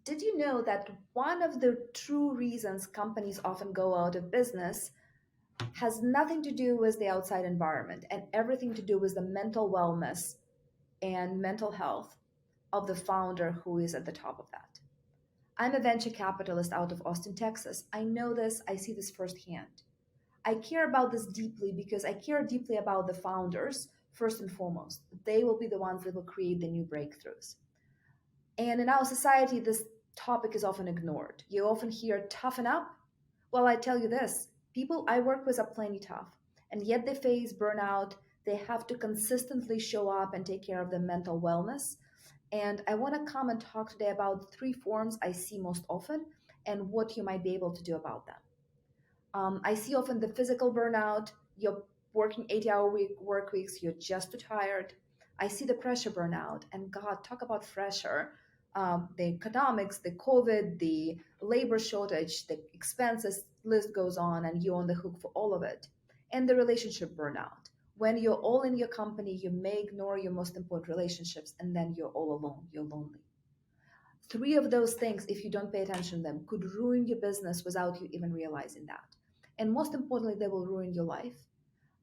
Did you know that one of the true reasons companies often go out of business has nothing to do with the outside environment and everything to do with the mental wellness and mental health of the founder who is at the top of that? I'm a venture capitalist out of Austin, Texas. I know this, I see this firsthand. I care about this deeply because I care deeply about the founders first and foremost. They will be the ones that will create the new breakthroughs. And in our society, this topic is often ignored. You often hear toughen up. Well, I tell you this, people I work with are plenty tough, and yet they face burnout. They have to consistently show up and take care of their mental wellness. And I want to come and talk today about three forms I see most often and what you might be able to do about them. I see often the physical burnout. You're working 80-hour work weeks, you're just too tired. I see the pressure burnout, and God, talk about pressure. The economics, the COVID, the labor shortage, the expenses, list goes on, and you're on the hook for all of it. And the relationship burnout. When you're all in your company, you may ignore your most important relationships, and then you're all alone, you're lonely. Three of those things, if you don't pay attention to them, could ruin your business without you even realizing that. And most importantly, they will ruin your life.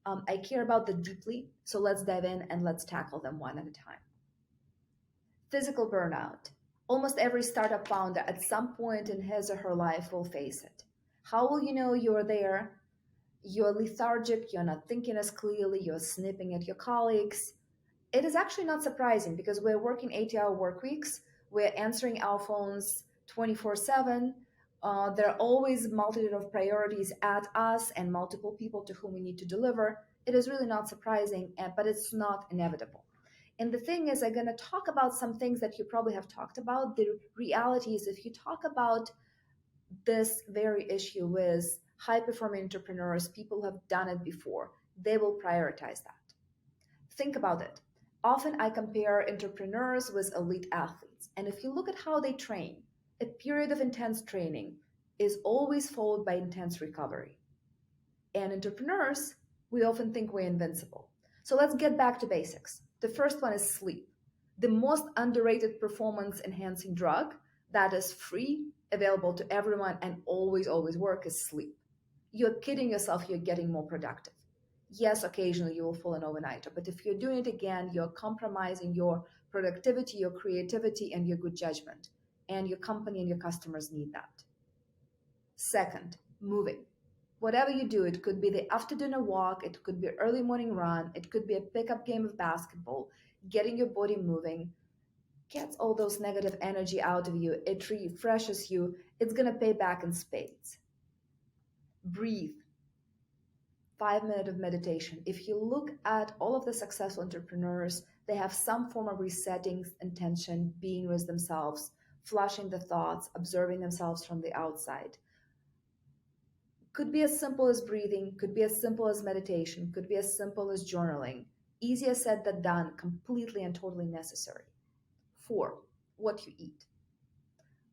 I care about them deeply, so let's dive in and let's tackle them one at a time. Physical burnout. Almost every startup founder at some point in his or her life will face it. How will you know you're there? You're lethargic, you're not thinking as clearly, you're snipping at your colleagues. It is actually not surprising because we're working 80-hour work weeks, we're answering our phones 24/7. There are always a multitude of priorities at us and multiple people to whom we need to deliver. It is really not surprising, but it's not inevitable. And the thing is, I'm going to talk about some things that you probably have talked about. The reality is, if you talk about this very issue with high performing entrepreneurs, people who have done it before, they will prioritize that. Think about it. Often I compare entrepreneurs with elite athletes. And if you look at how they train, a period of intense training is always followed by intense recovery. And entrepreneurs, we often think we're invincible. So let's get back to basics. The first one is sleep. The most underrated performance enhancing drug that is free, available to everyone, and always, always work is sleep. You're kidding yourself, you're getting more productive. Yes, occasionally you will fall an overnighter, but if you're doing it again, you're compromising your productivity, your creativity, and your good judgment. And your company and your customers need that. Second, moving. Whatever you do, it could be the after dinner walk, it could be an early morning run, it could be a pickup game of basketball. Getting your body moving gets all those negative energy out of you, it refreshes you, it's going to pay back in spades. Breathe. 5 minutes of meditation. If you look at all of the successful entrepreneurs, they have some form of resetting intention, being with themselves, flushing the thoughts, observing themselves from the outside. Could be as simple as breathing, could be as simple as meditation, could be as simple as journaling. Easier said than done, completely and totally necessary. 4, what you eat.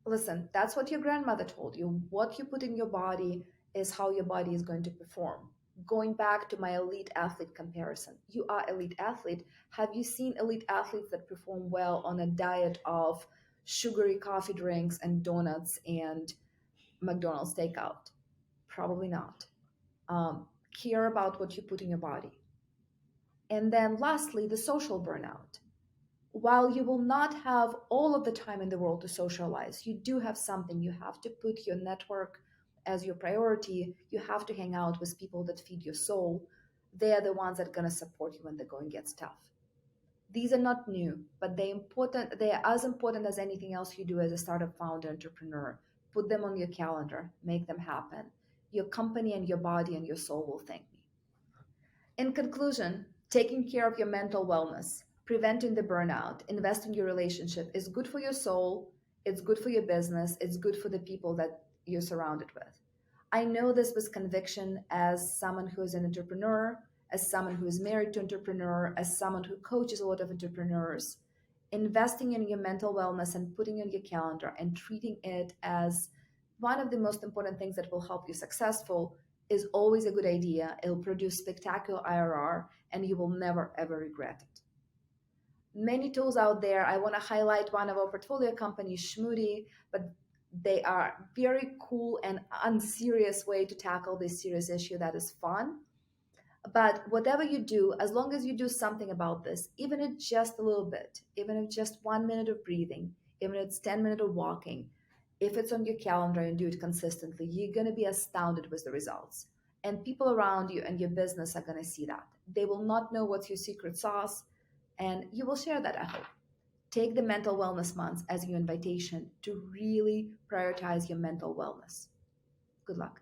Listen, that's what your grandmother told you. What you put in your body is how your body is going to perform. Going back to my elite athlete comparison, you are elite athlete. Have you seen elite athletes that perform well on a diet of sugary coffee drinks and donuts and McDonald's takeout? Probably not. Care about what you put in your body. And then lastly, the social burnout. While you will not have all of the time in the world to socialize, you do have something. You have to put your network as your priority. You have to hang out with people that feed your soul. They are the ones that are going to support you when the going gets tough. These are not new, but they are as important as anything else you do as a startup founder, entrepreneur. Put them on your calendar, make them happen. Your company and your body and your soul will thank me. In conclusion, taking care of your mental wellness, preventing the burnout, investing in your relationship is good for your soul, it's good for your business, it's good for the people that you're surrounded with. I know this with conviction as someone who is an entrepreneur, as someone who is married to an entrepreneur, as someone who coaches a lot of entrepreneurs. Investing in your mental wellness and putting it on your calendar and treating it as one of the most important things that will help you successful is always a good idea. It'll produce spectacular IRR and you will never ever regret it. Many tools out there. I want to highlight one of our portfolio companies, Schmoody, but they are very cool and unserious way to tackle this serious issue that is fun. But whatever you do, as long as you do something about this, even if just a little bit, even if just 1 minute of breathing, even if it's 10 minutes of walking, if it's on your calendar and do it consistently, you're going to be astounded with the results. And people around you and your business are going to see that. They will not know what's your secret sauce, and you will share that, I hope. Take the mental wellness months as your invitation to really prioritize your mental wellness. Good luck.